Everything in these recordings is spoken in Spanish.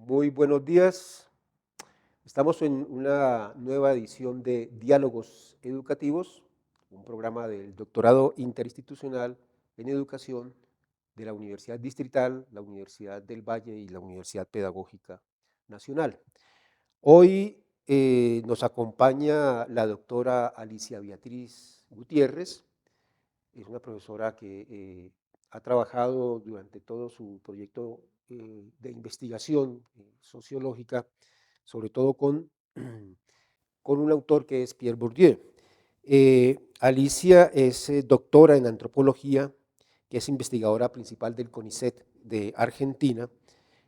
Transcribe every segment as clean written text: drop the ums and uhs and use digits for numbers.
Muy buenos días. Estamos en una nueva edición de Diálogos Educativos, un programa del Doctorado Interinstitucional en Educación de la Universidad Distrital, la Universidad del Valle y la Universidad Pedagógica Nacional. Hoy nos acompaña la doctora Alicia Beatriz Gutiérrez. Es una profesora que ha trabajado durante todo su proyecto de investigación sociológica, sobre todo con un autor que es Pierre Bourdieu. Alicia es doctora en antropología, que es investigadora principal del CONICET de Argentina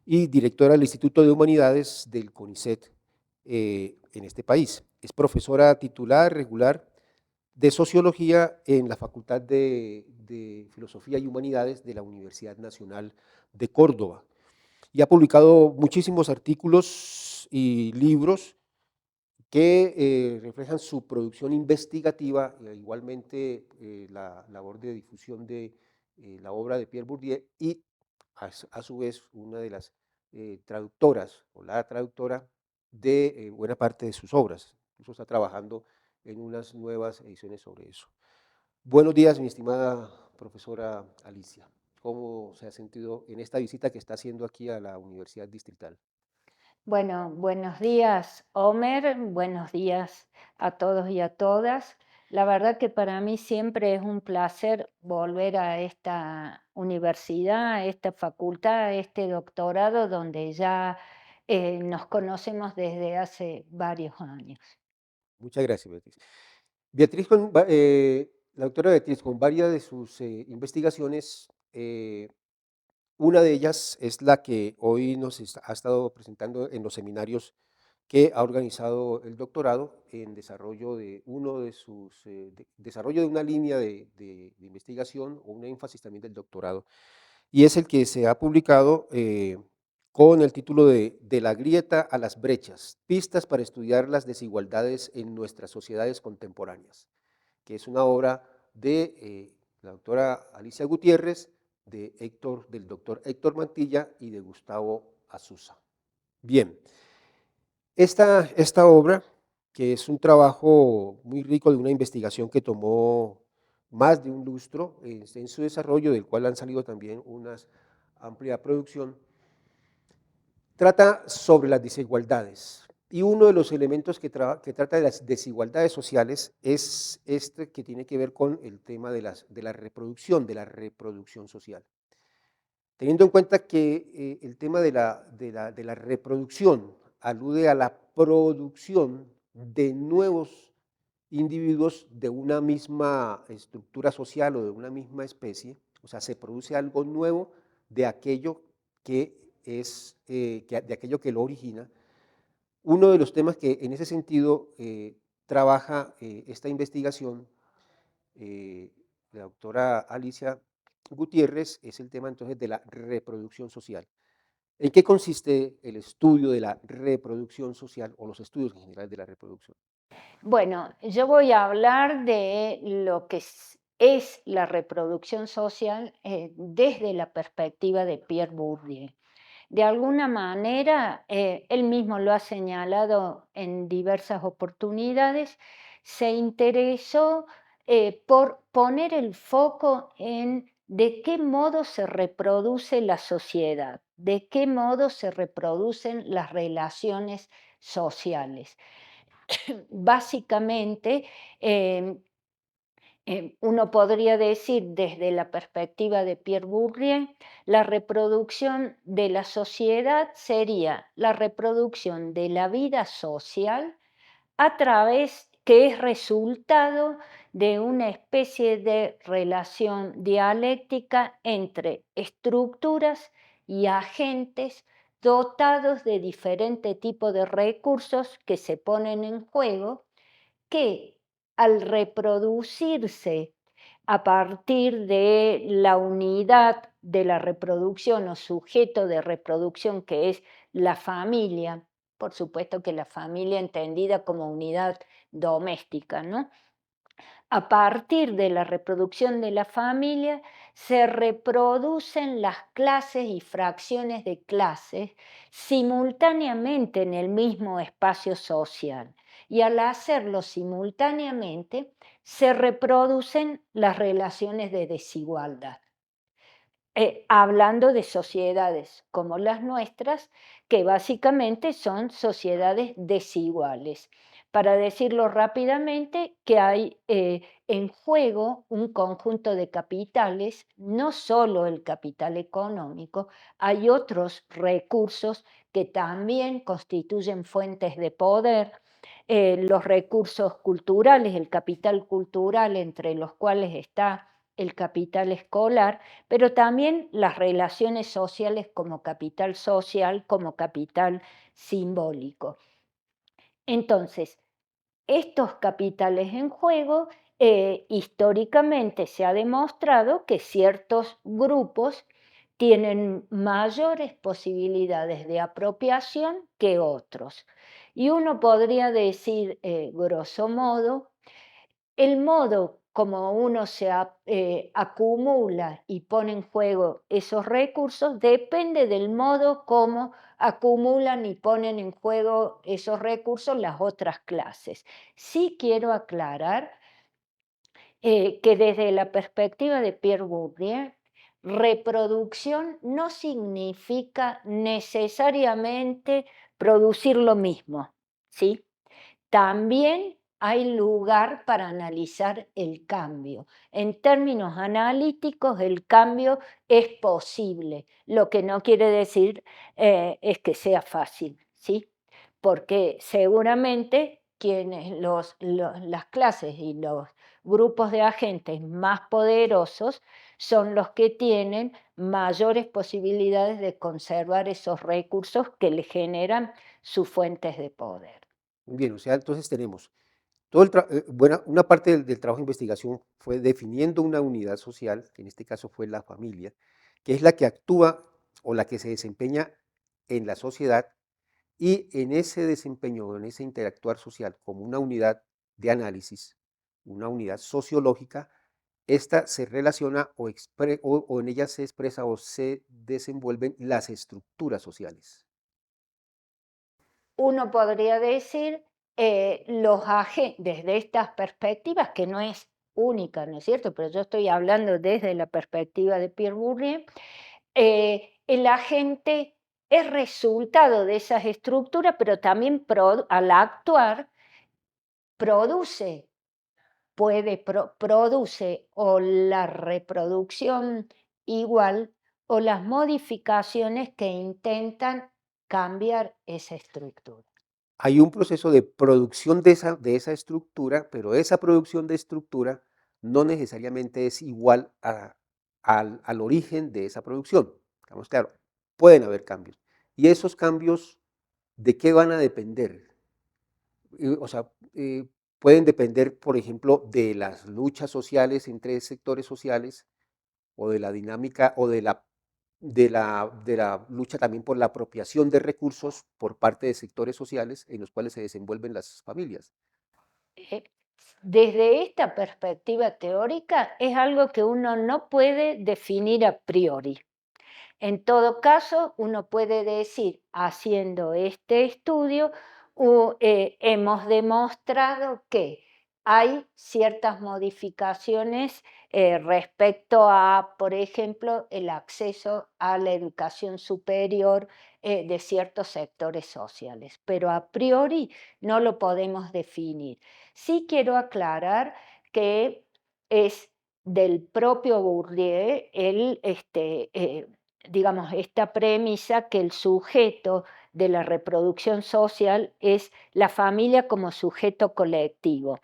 y directora del Instituto de Humanidades del CONICET en este país. Es profesora titular regular de Sociología en la Facultad de Filosofía y Humanidades de la Universidad Nacional de Córdoba y ha publicado muchísimos artículos y libros que reflejan su producción investigativa, igualmente la labor de difusión de la obra de Pierre Bourdieu y a su vez una de las traductoras o la traductora de buena parte de sus obras. Incluso está trabajando en unas nuevas ediciones sobre eso. Buenos días, mi estimada profesora Alicia. ¿Cómo se ha sentido en esta visita que está haciendo aquí a la Universidad Distrital? Bueno, buenos días, Homer. Buenos días a todos y a todas. La verdad que para mí siempre es un placer volver a esta universidad, a esta facultad, a este doctorado donde ya nos conocemos desde hace varios años. Muchas gracias, Beatriz. La doctora Beatriz, con varias de sus investigaciones, una de ellas es la que hoy ha estado presentando en los seminarios que ha organizado el doctorado en desarrollo de desarrollo de una línea de investigación o un énfasis también del doctorado. Y es el que se ha publicado con el título de la grieta a las brechas, pistas para estudiar las desigualdades en nuestras sociedades contemporáneas, que es una obra de la doctora Alicia Gutiérrez, del doctor Héctor Mantilla y de Gustavo Azusa. Bien, esta obra, que es un trabajo muy rico de una investigación que tomó más de un lustro en su desarrollo, del cual han salido también una amplia producción, trata sobre las desigualdades. Y uno de los elementos que trata de las desigualdades sociales es este que tiene que ver con el tema de la reproducción social. Teniendo en cuenta que el tema de la reproducción alude a la producción de nuevos individuos de una misma estructura social o de una misma especie, o sea, se produce algo nuevo de aquello de aquello que lo origina. Uno de los temas que en ese sentido trabaja esta investigación, eh, la doctora Alicia Gutiérrez, es el tema entonces de la reproducción social. ¿En qué consiste el estudio de la reproducción social o los estudios en general de la reproducción? Bueno, yo voy a hablar de lo que es la reproducción social desde la perspectiva de Pierre Bourdieu. De alguna manera, él mismo lo ha señalado en diversas oportunidades, se interesó por poner el foco en de qué modo se reproduce la sociedad, de qué modo se reproducen las relaciones sociales. Básicamente, em, uno podría decir desde la perspectiva de Pierre Bourdieu, la reproducción de la sociedad sería la reproducción de la vida social a través que es resultado de una especie de relación dialéctica entre estructuras y agentes dotados de diferente tipo de recursos que se ponen en juego, que al reproducirse a partir de la unidad de la reproducción o sujeto de reproducción que es la familia, por supuesto que la familia entendida como unidad doméstica, ¿no? A partir de la reproducción de la familia, se reproducen las clases y fracciones de clases simultáneamente en el mismo espacio social. Y al hacerlo simultáneamente, se reproducen las relaciones de desigualdad. Hablando de sociedades como las nuestras, que básicamente son sociedades desiguales. Para decirlo rápidamente, que hay en juego un conjunto de capitales, no solo el capital económico, hay otros recursos que también constituyen fuentes de poder, los recursos culturales, el capital cultural, entre los cuales está el capital escolar, pero también las relaciones sociales como capital social, como capital simbólico. Entonces, estos capitales en juego, históricamente se ha demostrado que ciertos grupos tienen mayores posibilidades de apropiación que otros. Y uno podría decir, grosso modo, el modo como uno acumula y pone en juego esos recursos depende del modo como acumulan y ponen en juego esos recursos las otras clases. Sí quiero aclarar que desde la perspectiva de Pierre Bourdieu, reproducción no significa necesariamente producir lo mismo, ¿sí? También hay lugar para analizar el cambio. En términos analíticos, el cambio es posible, lo que no quiere decir es que sea fácil, ¿sí? Porque seguramente las clases y los grupos de agentes más poderosos son los que tienen mayores posibilidades de conservar esos recursos que le generan sus fuentes de poder. Bien, o sea, entonces tenemos todo una parte del trabajo de investigación fue definiendo una unidad social, que en este caso fue la familia, que es la que actúa o la que se desempeña en la sociedad y en ese desempeño, en ese interactuar social como una unidad de análisis, una unidad sociológica, esta se relaciona o en ella se expresa o se desenvuelven las estructuras sociales. Uno podría decir, desde estas perspectivas, que no es única, ¿no es cierto? Pero yo estoy hablando desde la perspectiva de Pierre Bourdieu, el agente es resultado de esas estructuras, pero también al actuar produce, produce o la reproducción igual o las modificaciones que intentan cambiar esa estructura. Hay un proceso de producción de esa estructura, pero esa producción de estructura no necesariamente es igual al origen de esa producción. Estamos claro, pueden haber cambios. ¿Y esos cambios de qué van a depender? O sea, pueden depender, por ejemplo, de las luchas sociales entre sectores sociales o de la dinámica o de la lucha también por la apropiación de recursos por parte de sectores sociales en los cuales se desenvuelven las familias. Eh, Desde esta perspectiva teórica es algo que uno no puede definir a priori. En todo caso, uno puede decir, haciendo este estudio, hemos demostrado que hay ciertas modificaciones respecto a, por ejemplo, el acceso a la educación superior de ciertos sectores sociales, pero a priori no lo podemos definir. Sí quiero aclarar que es del propio Bourdieu digamos, esta premisa que el sujeto de la reproducción social es la familia como sujeto colectivo.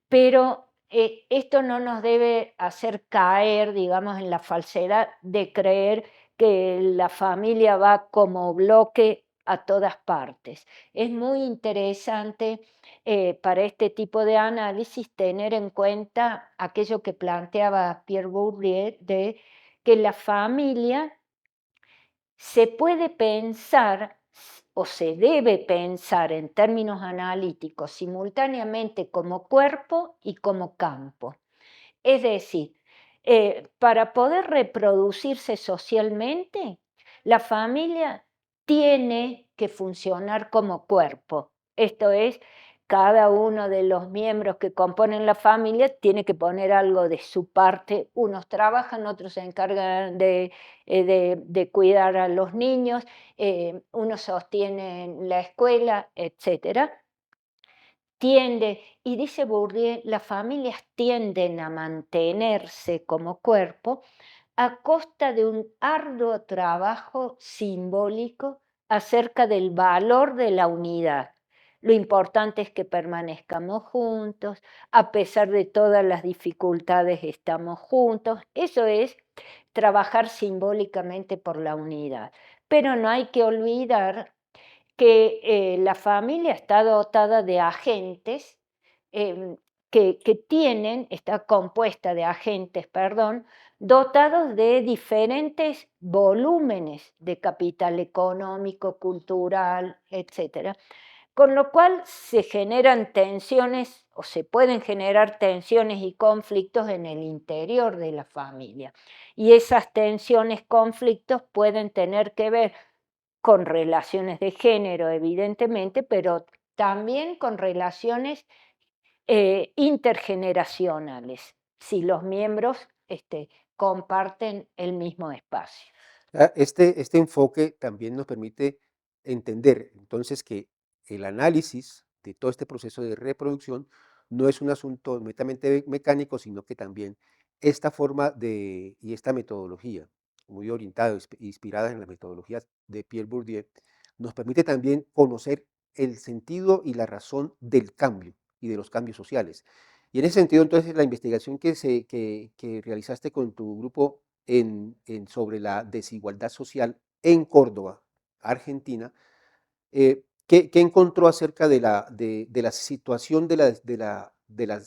Pero esto no nos debe hacer caer, digamos, en la falsedad de creer que la familia va como bloque a todas partes. Es muy interesante para este tipo de análisis tener en cuenta aquello que planteaba Pierre Bourdieu de que la familia se puede pensar o se debe pensar en términos analíticos simultáneamente como cuerpo y como campo. Es decir, para poder reproducirse socialmente, la familia tiene que funcionar como cuerpo. Esto es, cada uno de los miembros que componen la familia tiene que poner algo de su parte. Unos trabajan, otros se encargan de cuidar a los niños, unos sostienen la escuela, etcétera. Y dice Bourdieu, las familias tienden a mantenerse como cuerpo a costa de un arduo trabajo simbólico acerca del valor de la unidad. Lo importante es que permanezcamos juntos, a pesar de todas las dificultades estamos juntos. Eso es trabajar simbólicamente por la unidad. Pero no hay que olvidar que la familia está dotada de agentes está compuesta de agentes, perdón, dotados de diferentes volúmenes de capital económico, cultural, etcétera. Con lo cual se generan tensiones o se pueden generar tensiones y conflictos en el interior de la familia. Y esas tensiones, conflictos pueden tener que ver con relaciones de género, evidentemente, pero también con relaciones intergeneracionales, si los miembros comparten el mismo espacio. Este enfoque también nos permite entender entonces que el análisis de todo este proceso de reproducción no es un asunto netamente mecánico, sino que también esta forma y esta metodología, muy orientada, inspirada en las metodologías de Pierre Bourdieu, nos permite también conocer el sentido y la razón del cambio y de los cambios sociales. Y en ese sentido, entonces, la investigación que realizaste con tu grupo sobre la desigualdad social en Córdoba, Argentina, ¿qué encontró acerca de la situación de la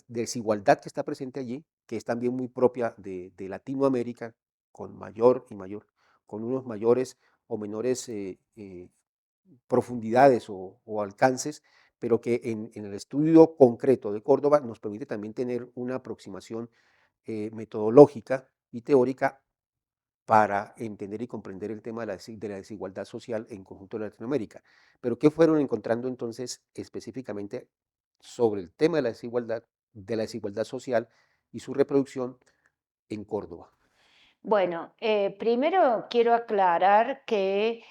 desigualdad que está presente allí, que es también muy propia de Latinoamérica, con mayor y mayor, con unos mayores o menores profundidades o alcances, pero que en el estudio concreto de Córdoba nos permite también tener una aproximación metodológica y teórica para entender y comprender el tema de la desigualdad social en conjunto de Latinoamérica. Pero ¿qué fueron encontrando entonces específicamente sobre el tema de la desigualdad social y su reproducción en Córdoba? Bueno, primero quiero aclarar que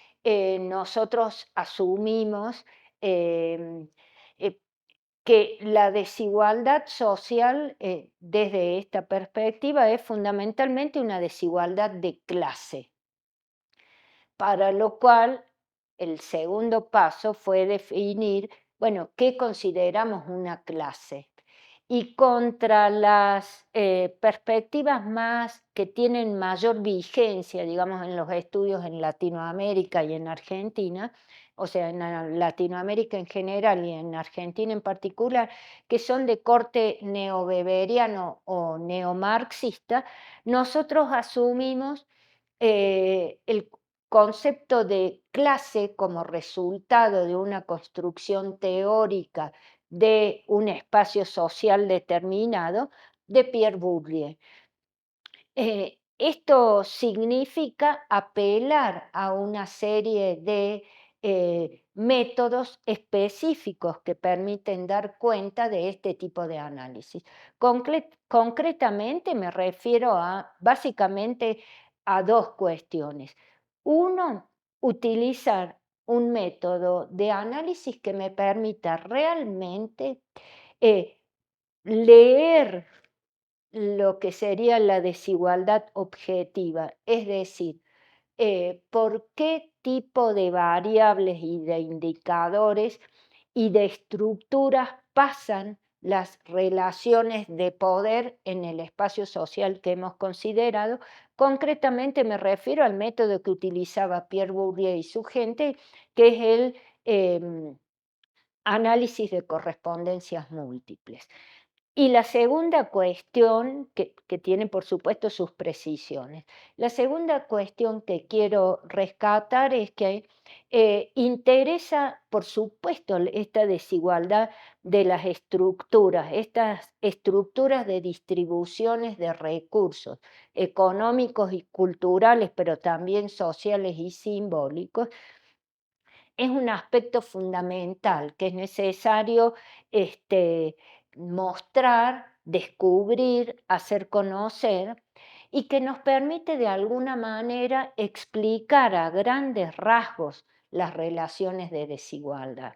nosotros asumimos em, eh, que la desigualdad social desde esta perspectiva es fundamentalmente una desigualdad de clase. Para lo cual, el segundo paso fue definir, bueno, ¿qué consideramos una clase? Y contra las perspectivas más que tienen mayor vigencia, digamos, en los estudios en Latinoamérica y en Argentina, o sea, en Latinoamérica en general y en Argentina en particular, que son de corte neobeberiano o neomarxista, nosotros asumimos el concepto de clase como resultado de una construcción teórica de un espacio social determinado de Pierre Bourdieu. Esto significa apelar a una serie de métodos específicos que permiten dar cuenta de este tipo de análisis. Concretamente me refiero básicamente a dos cuestiones. Uno, utilizar un método de análisis que me permita realmente eh, leer lo que sería la desigualdad objetiva, es decir, por qué tipo de variables y de indicadores y de estructuras pasan las relaciones de poder en el espacio social que hemos considerado. Concretamente me refiero al método que utilizaba Pierre Bourdieu y su gente, que es el análisis de correspondencias múltiples. Y la segunda cuestión, que tiene por supuesto sus precisiones, la segunda cuestión que quiero rescatar es que interesa, por supuesto, esta desigualdad de las estructuras, estas estructuras de distribuciones de recursos económicos y culturales, pero también sociales y simbólicos, es un aspecto fundamental que es necesario mostrar, descubrir, hacer conocer y que nos permite de alguna manera explicar a grandes rasgos las relaciones de desigualdad.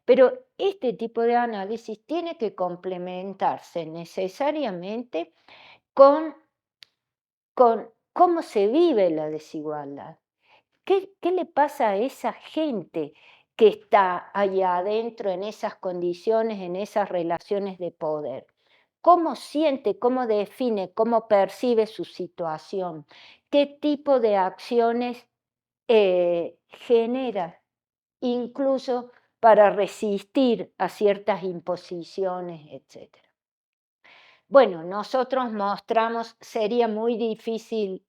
Pero este tipo de análisis tiene que complementarse necesariamente con, con cómo se vive la desigualdad. ¿Qué le pasa a esa gente que está allá adentro en esas condiciones, en esas relaciones de poder? ¿Cómo siente, cómo define, cómo percibe su situación? ¿Qué tipo de acciones genera, incluso para resistir a ciertas imposiciones, etcétera? Bueno, nosotros mostramos, sería muy difícil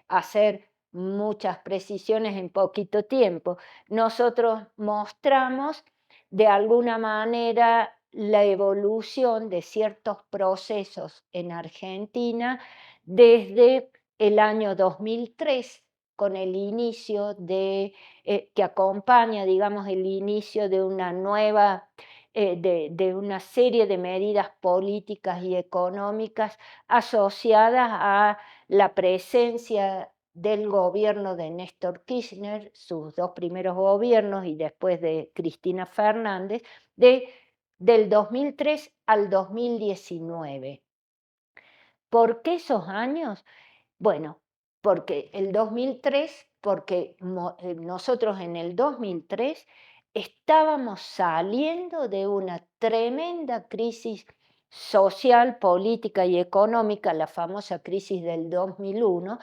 hacer muchas precisiones en poquito tiempo. Nosotros mostramos de alguna manera la evolución de ciertos procesos en Argentina desde el año 2003, con el inicio que acompaña, digamos, el inicio de una nueva de una serie de medidas políticas y económicas asociadas a la presencia del gobierno de Néstor Kirchner, sus dos primeros gobiernos y después de Cristina Fernández, del 2003 al 2019. ¿Por qué esos años? Bueno, porque el 2003, porque nosotros en el 2003 estábamos saliendo de una tremenda crisis social, política y económica, la famosa crisis del 2001,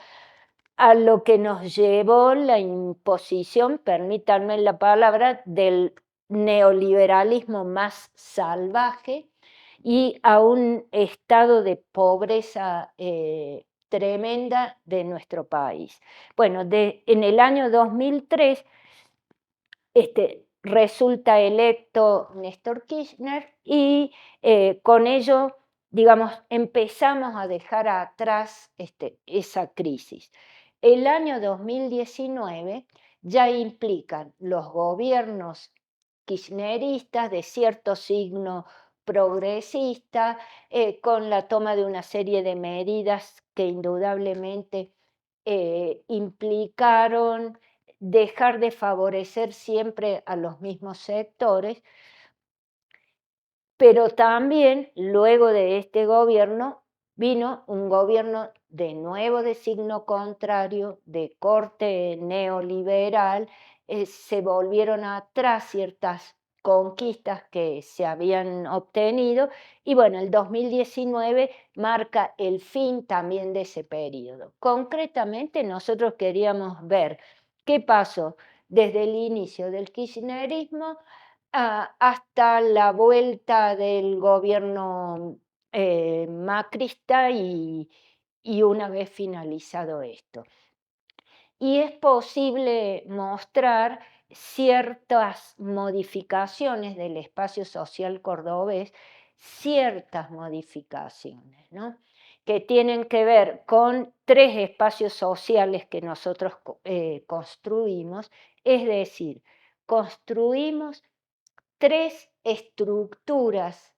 a lo que nos llevó la imposición, permítanme la palabra, del neoliberalismo más salvaje y a un estado de pobreza tremenda de nuestro país. Bueno, en el año 2003 resulta electo Néstor Kirchner y con ello, digamos, empezamos a dejar atrás esa crisis. El año 2019 ya implican los gobiernos kirchneristas de cierto signo progresista, con la toma de una serie de medidas que indudablemente implicaron dejar de favorecer siempre a los mismos sectores, pero también luego de este gobierno vino un gobierno de nuevo de signo contrario, de corte neoliberal, se volvieron atrás ciertas conquistas que se habían obtenido y bueno, el 2019 marca el fin también de ese periodo. Concretamente nosotros queríamos ver qué pasó desde el inicio del kirchnerismo hasta la vuelta del gobierno macrista y una vez finalizado esto. Y es posible mostrar ciertas modificaciones del espacio social cordobés, ciertas modificaciones, ¿no? Que tienen que ver con tres espacios sociales que nosotros construimos, es decir, construimos tres estructuras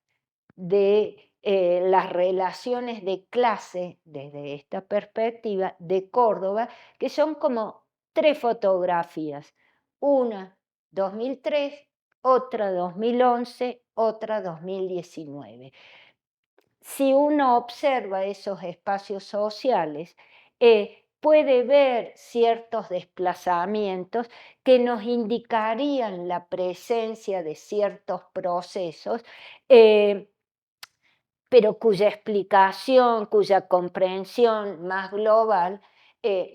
de las relaciones de clase desde esta perspectiva de Córdoba, que son como tres fotografías, una 2003, otra 2011, otra 2019. Si uno observa esos espacios sociales, puede ver ciertos desplazamientos que nos indicarían la presencia de ciertos procesos, eh, pero cuya explicación, cuya comprensión más global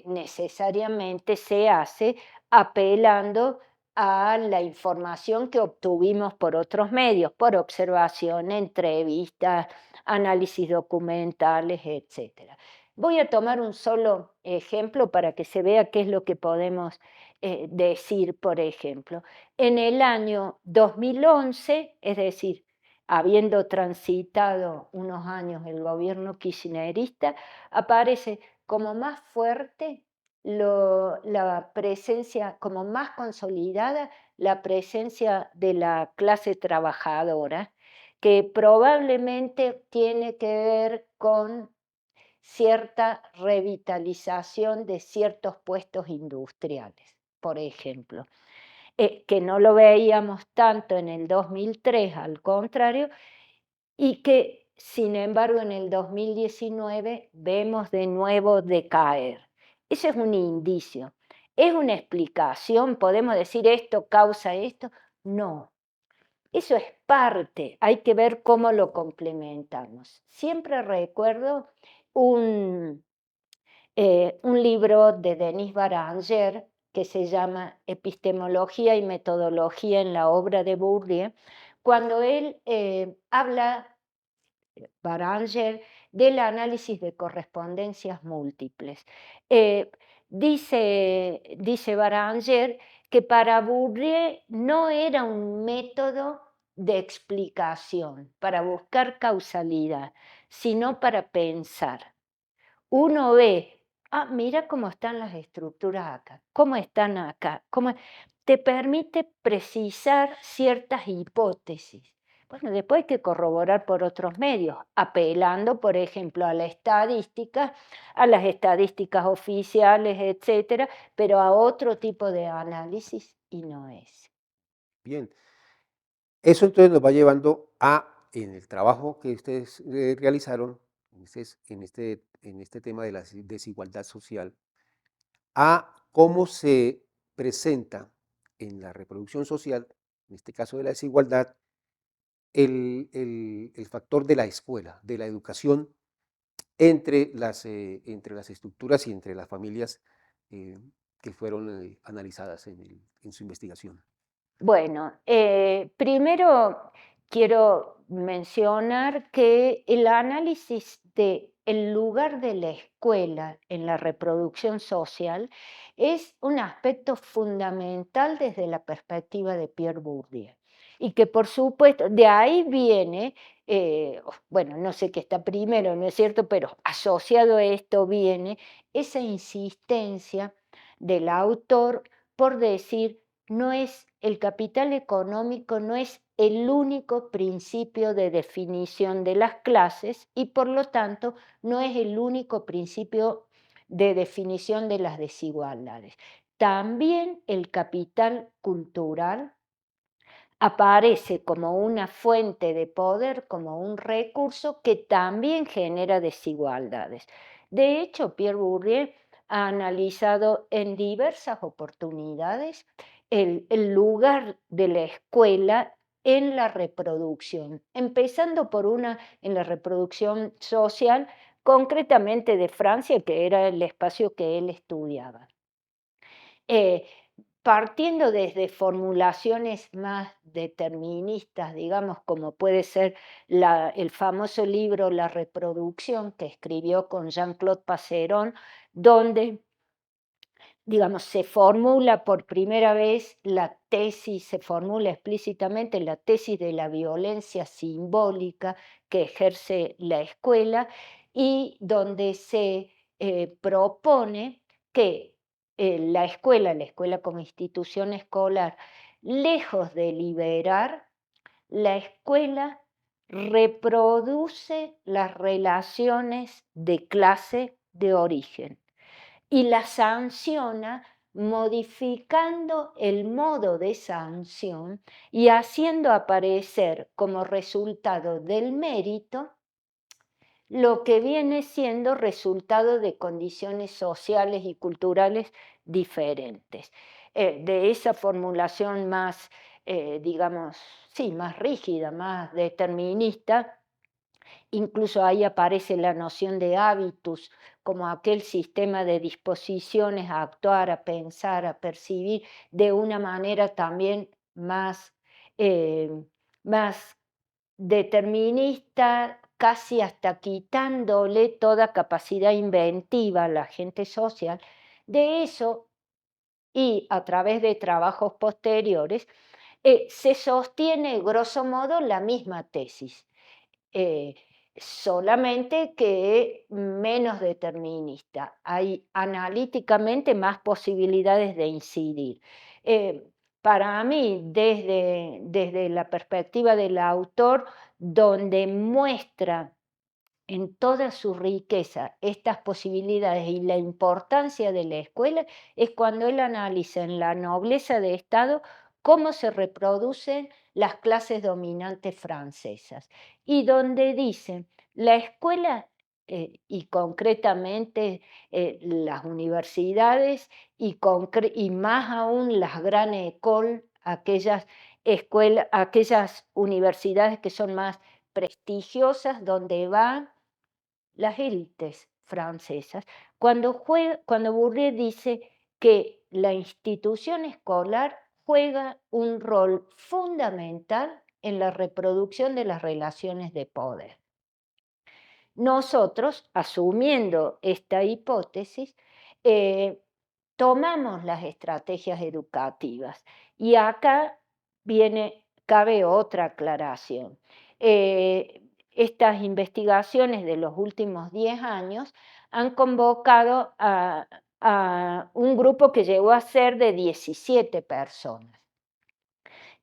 necesariamente se hace apelando a la información que obtuvimos por otros medios, por observación, entrevistas, análisis documentales, etcétera. Voy a tomar un solo ejemplo para que se vea qué es lo que podemos decir, por ejemplo. En el año 2011, es decir, habiendo transitado unos años el gobierno kirchnerista, aparece como más fuerte la presencia, como más consolidada, la presencia de la clase trabajadora, que probablemente tiene que ver con cierta revitalización de ciertos puestos industriales, por ejemplo, que no lo veíamos tanto en el 2003, al contrario, y que, sin embargo, en el 2019 vemos de nuevo decaer. Ese es un indicio. ¿Es una explicación? ¿Podemos decir esto causa esto? No. Eso es parte, hay que ver cómo lo complementamos. Siempre recuerdo un, un libro de Denis Baranger que se llama Epistemología y metodología en la obra de Bourdieu, cuando él habla Baranger del análisis de correspondencias múltiples. Eh, dice Baranger que para Bourdieu no era un método de explicación para buscar causalidad, sino para pensar. Uno ve, mira cómo están las estructuras acá, cómo están acá, te permite precisar ciertas hipótesis. Bueno, después hay que corroborar por otros medios, apelando, por ejemplo, a las estadísticas oficiales, etcétera, pero a otro tipo de análisis y no es. Bien, eso entonces nos va llevando a, en el trabajo que ustedes realizaron, en este tema de la desigualdad social, a cómo se presenta en la reproducción social, en este caso de la desigualdad, el factor de la escuela, de la educación entre las estructuras y entre las familias eh, que fueron analizadas en su investigación. Bueno, primero quiero mencionar que el análisis de el lugar de la escuela en la reproducción social es un aspecto fundamental desde la perspectiva de Pierre Bourdieu. Y que por supuesto, de ahí viene, bueno, no sé qué está primero, ¿no es cierto? Pero asociado a esto viene esa insistencia del autor por decir no es el capital económico, no es el único principio de definición de las clases y por lo tanto no es el único principio de definición de las desigualdades. También el capital cultural aparece como una fuente de poder, como un recurso que también genera desigualdades. De hecho, Pierre Bourdieu ha analizado en diversas oportunidades el lugar de la escuela en la reproducción, empezando por una en la reproducción social, concretamente de Francia, que era el espacio que él estudiaba. Eh, Partiendo desde formulaciones más deterministas, digamos, como puede ser el famoso libro La reproducción que escribió con Jean-Claude Passeron, donde, digamos, se formula por primera vez la tesis, se formula explícitamente la tesis de la violencia simbólica que ejerce la escuela y donde se propone que la escuela como institución escolar, lejos de liberar, la escuela reproduce las relaciones de clase de origen y la sanciona modificando el modo de sanción y haciendo aparecer como resultado del mérito lo que viene siendo resultado de condiciones sociales y culturales diferentes. De esa formulación más, digamos, sí, más rígida, más determinista, Incluso ahí aparece la noción de hábitus, como aquel sistema de disposiciones a actuar, a pensar, a percibir de una manera también más, eh, más determinista, casi hasta quitándole toda capacidad inventiva a la gente social. De eso, y a través de trabajos posteriores, se sostiene grosso modo la misma tesis, eh, solamente que menos determinista. Hay analíticamente más posibilidades de incidir. Eh, para mí, desde la perspectiva del autor, donde muestra en toda su riqueza estas posibilidades y la importancia de la escuela, es cuando él analiza en La nobleza de Estado cómo se reproducen las clases dominantes francesas y donde dice, la escuela, y concretamente las universidades y más aún las grandes écoles, aquellas universidades que son más prestigiosas, donde van las élites francesas, cuando Bourdieu dice que la institución escolar juega un rol fundamental en la reproducción de las relaciones de poder. Nosotros, asumiendo esta hipótesis, eh, tomamos las estrategias educativas y acá cabe otra aclaración. Estas investigaciones de los últimos 10 años han convocado a un grupo que llegó a ser de 17 personas,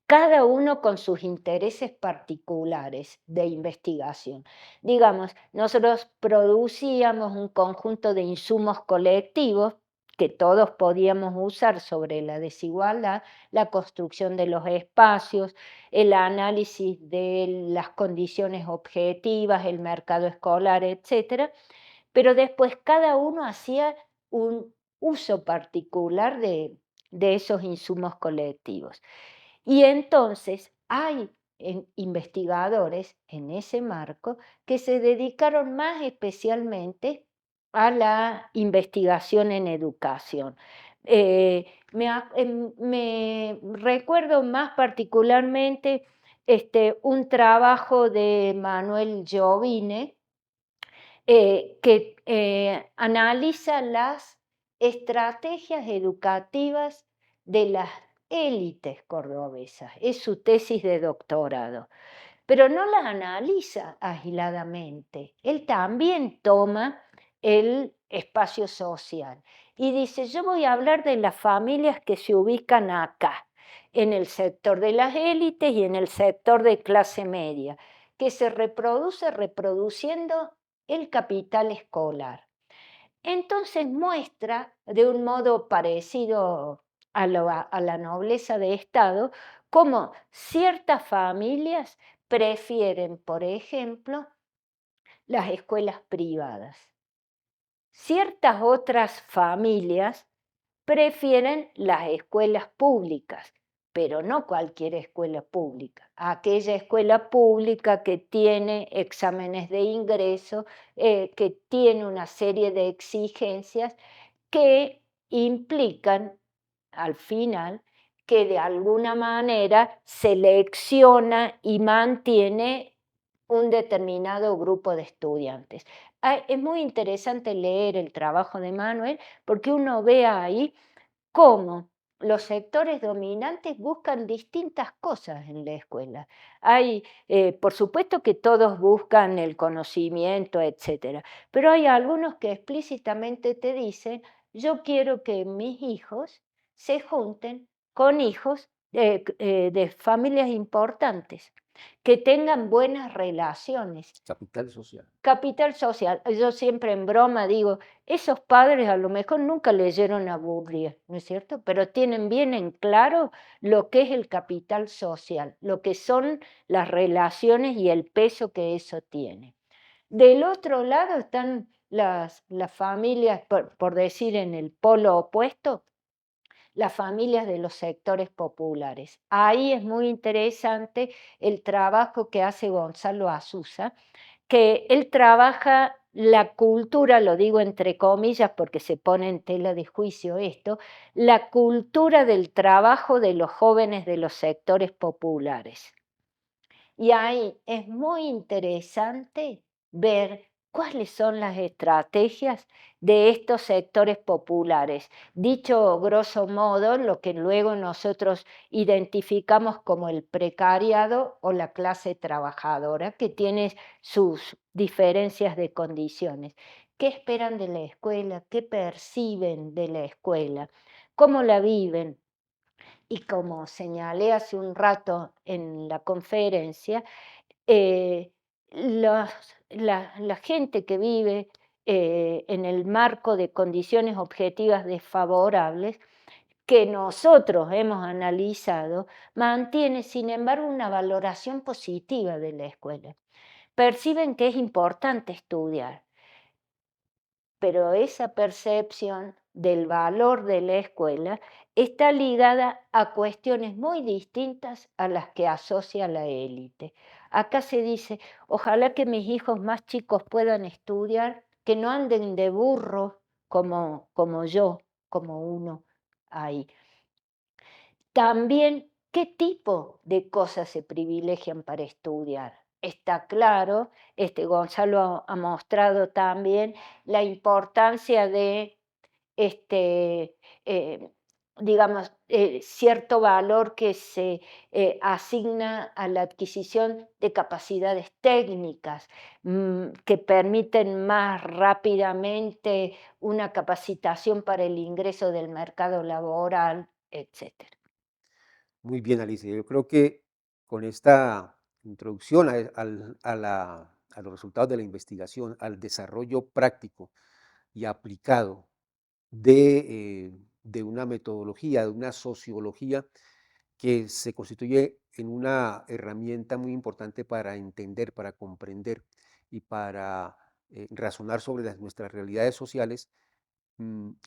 cada uno con sus intereses particulares de investigación. Digamos, nosotros producíamos un conjunto de insumos colectivos que todos podíamos usar sobre la desigualdad, la construcción de los espacios, el análisis de las condiciones objetivas, el mercado escolar, etcétera, pero después cada uno hacía un uso particular de esos insumos colectivos. Y entonces hay investigadores en ese marco que se dedicaron más especialmente a la investigación en educación. Me recuerdo más particularmente un trabajo de Manuel Giovine, que analiza las estrategias educativas de las élites cordobesas. Es su tesis de doctorado, pero no las analiza aisladamente. Él también toma el espacio social y dice, yo voy a hablar de las familias que se ubican acá, en el sector de las élites y en el sector de clase media, que se reproduce reproduciendo el capital escolar. Entonces muestra de un modo parecido a la nobleza de Estado cómo ciertas familias prefieren, por ejemplo, las escuelas privadas. Ciertas otras familias prefieren las escuelas públicas, pero no cualquier escuela pública. Aquella escuela pública que tiene exámenes de ingreso, que tiene una serie de exigencias que implican, al final, que de alguna manera selecciona y mantiene un determinado grupo de estudiantes. Es muy interesante leer el trabajo de Manuel porque uno ve ahí cómo los sectores dominantes buscan distintas cosas en la escuela. Por supuesto que todos buscan el conocimiento, etcétera, pero hay algunos que explícitamente te dicen, yo quiero que mis hijos se junten con hijos de familias importantes, que tengan buenas relaciones. Capital social. Capital social. Yo siempre en broma digo, esos padres a lo mejor nunca leyeron a Bourdieu, ¿no es cierto? Pero tienen bien en claro lo que es el capital social, lo que son las relaciones y el peso que eso tiene. Del otro lado están las familias, por decir en el polo opuesto, las familias de los sectores populares. Ahí es muy interesante el trabajo que hace Gonzalo Azusa, que él trabaja la cultura, lo digo entre comillas porque se pone en tela de juicio esto, la cultura del trabajo de los jóvenes de los sectores populares. Y ahí es muy interesante ver cuáles son las estrategias de estos sectores populares. Dicho grosso modo, lo que luego nosotros identificamos como el precariado o la clase trabajadora, que tiene sus diferencias de condiciones. ¿Qué esperan de la escuela? ¿Qué perciben de la escuela? ¿Cómo la viven? Y como señalé hace un rato en la conferencia, eh, los la gente que vive, en el marco de condiciones objetivas desfavorables, que nosotros hemos analizado, mantiene, sin embargo, una valoración positiva de la escuela. Perciben que es importante estudiar, pero esa percepción del valor de la escuela está ligada a cuestiones muy distintas a las que asocia la élite. Acá se dice, ojalá que mis hijos más chicos puedan estudiar, que no anden de burro como yo, como uno ahí. También, ¿qué tipo de cosas se privilegian para estudiar? Está claro, Gonzalo ha mostrado también la importancia de, este, eh, digamos, cierto valor que se asigna a la adquisición de capacidades técnicas, que permiten más rápidamente una capacitación para el ingreso del mercado laboral, etcétera. Muy bien, Alicia. Yo creo que con esta introducción a los resultados de la investigación, al desarrollo práctico y aplicado de una metodología, de una sociología que se constituye en una herramienta muy importante para entender, para comprender y para razonar sobre nuestras realidades sociales.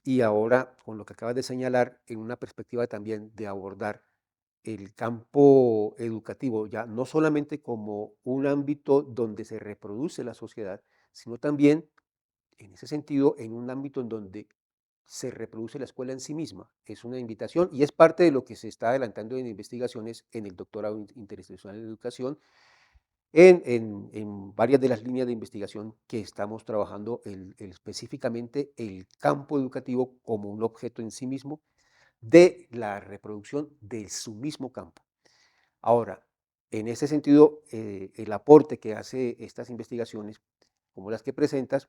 Y ahora, con lo que acabas de señalar, en una perspectiva también de abordar el campo educativo, ya no solamente como un ámbito donde se reproduce la sociedad, sino también, en ese sentido, en un ámbito en donde se reproduce la escuela en sí misma. Es una invitación y es parte de lo que se está adelantando en investigaciones en el doctorado interinstitucional de educación, en varias de las líneas de investigación que estamos trabajando, específicamente el campo educativo como un objeto en sí mismo de la reproducción de su mismo campo. Ahora, en ese sentido, el aporte que hace estas investigaciones, como las que presentas,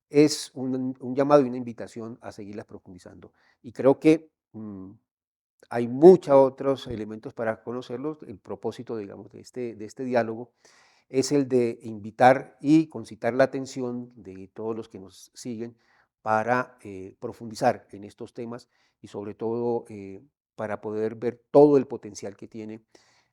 es un llamado y una invitación a seguirlas profundizando. Y creo que hay muchos otros elementos para conocerlos. El propósito, digamos, de este diálogo es el de invitar y concitar la atención de todos los que nos siguen para profundizar en estos temas y sobre todo para poder ver todo el potencial que tiene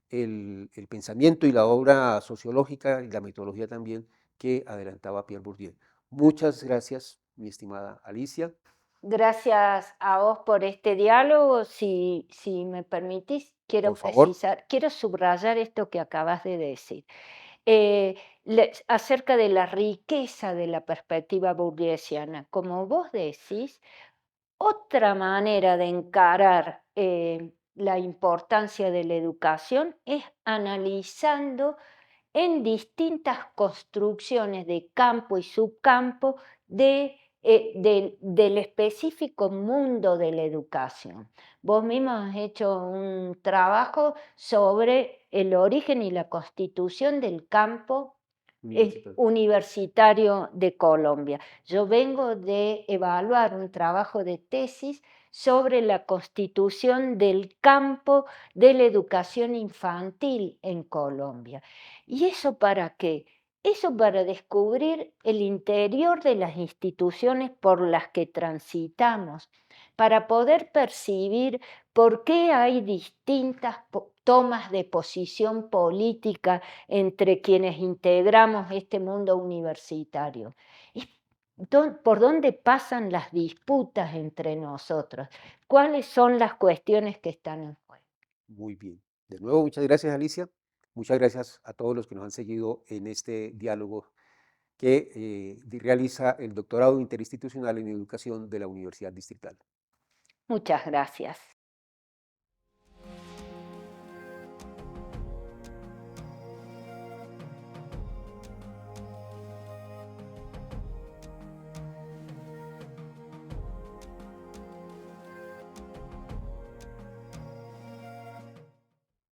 el pensamiento y la obra sociológica y la metodología también que adelantaba Pierre Bourdieu. Muchas gracias, mi estimada Alicia. Gracias a vos por este diálogo. Si me permitís, Por quiero favor. precisar, quiero subrayar esto que acabas de decir. Acerca de la riqueza de la perspectiva burguesiana. Como vos decís, otra manera de encarar la importancia de la educación es analizando en distintas construcciones de campo y subcampo del específico mundo de la educación. Vos mismo has hecho un trabajo sobre el origen y la constitución del campo Universitario. universitario de Colombia. Yo vengo de evaluar un trabajo de tesis sobre la constitución del campo de la educación infantil en Colombia. ¿Y eso para qué? Eso para descubrir el interior de las instituciones por las que transitamos, para poder percibir por qué hay distintas tomas de posición política entre quienes integramos este mundo universitario. ¿Por dónde pasan las disputas entre nosotros? ¿Cuáles son las cuestiones que están en juego? Muy bien. De nuevo, muchas gracias, Alicia. Muchas gracias a todos los que nos han seguido en este diálogo que realiza el doctorado interinstitucional en educación de la Universidad Distrital. Muchas gracias.